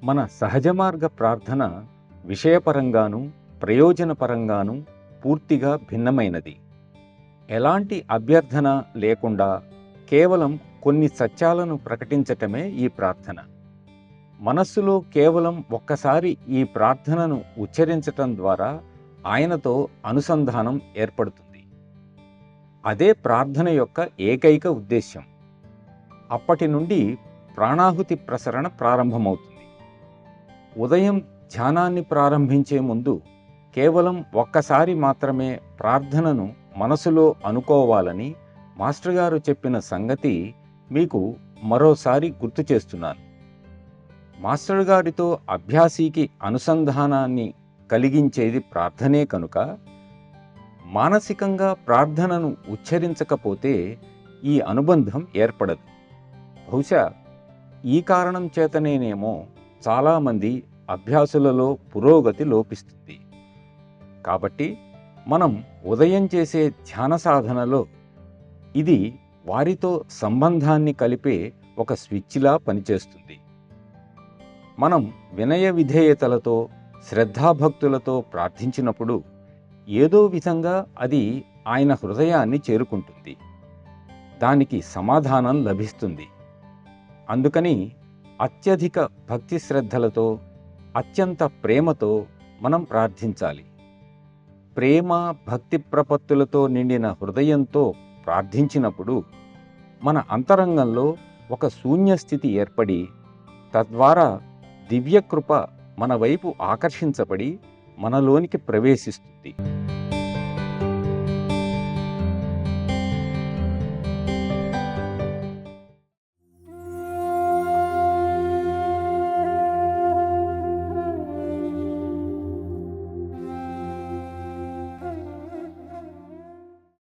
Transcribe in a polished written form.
మన సహజ మార్గ ప్రార్థన విషయపరంగాను ప్రయోజనపరంగాను పూర్తిగా భిన్నమైనది. ఎలాంటి అభ్యర్థన లేకుండా కేవలం కొన్ని సత్యాలను ప్రకటించటమే ఈ ప్రార్థన. మనస్సులో కేవలం ఒక్కసారి ఈ ప్రార్థనను ఉచ్చరించటం ద్వారా ఆయనతో అనుసంధానం ఏర్పడుతుంది. అదే ప్రార్థన యొక్క ఏకైక ఉద్దేశ్యం. అప్పటి నుండి ప్రాణాహుతి ప్రసరణ ప్రారంభమవుతుంది. ఉదయం ధ్యానాన్ని ప్రారంభించే ముందు కేవలం ఒక్కసారి మాత్రమే ప్రార్థనను మనసులో అనుకోవాలని మాస్టర్ గారు చెప్పిన సంగతి మీకు మరోసారి గుర్తు చేస్తున్నాను. మాస్టర్ గారితో అభ్యాసికి అనుసంధానాన్ని కలిగించేది ప్రార్థనే కనుక మానసికంగా ప్రార్థనను ఉచ్చరించకపోతే ఈ అనుబంధం ఏర్పడదు. బహుశా ఈ కారణం చేతనేనేమో చాలామంది అభ్యాసులలో పురోగతి లోపిస్తుంది. కాబట్టి మనం ఉదయం చేసే ధ్యాన సాధనలో ఇది వారితో సంబంధాన్ని కలిపే ఒక స్విచ్లా పనిచేస్తుంది. మనం వినయ విధేయతలతో శ్రద్ధాభక్తులతో ప్రార్థించినప్పుడు ఏదో విధంగా అది ఆయన హృదయాన్ని చేరుకుంటుంది. దానికి సమాధానం లభిస్తుంది. అందుకని అత్యధిక భక్తి శ్రద్ధలతో అత్యంత ప్రేమతో మనం ప్రార్థించాలి. ప్రేమ భక్తి ప్రపత్తులతో నిండిన హృదయంతో ప్రార్థించినప్పుడు మన అంతరంగంలో ఒక శూన్యస్థితి ఏర్పడి తద్వారా దివ్యకృప మన వైపు ఆకర్షించబడి మనలోనికి ప్రవేశిస్తుంది.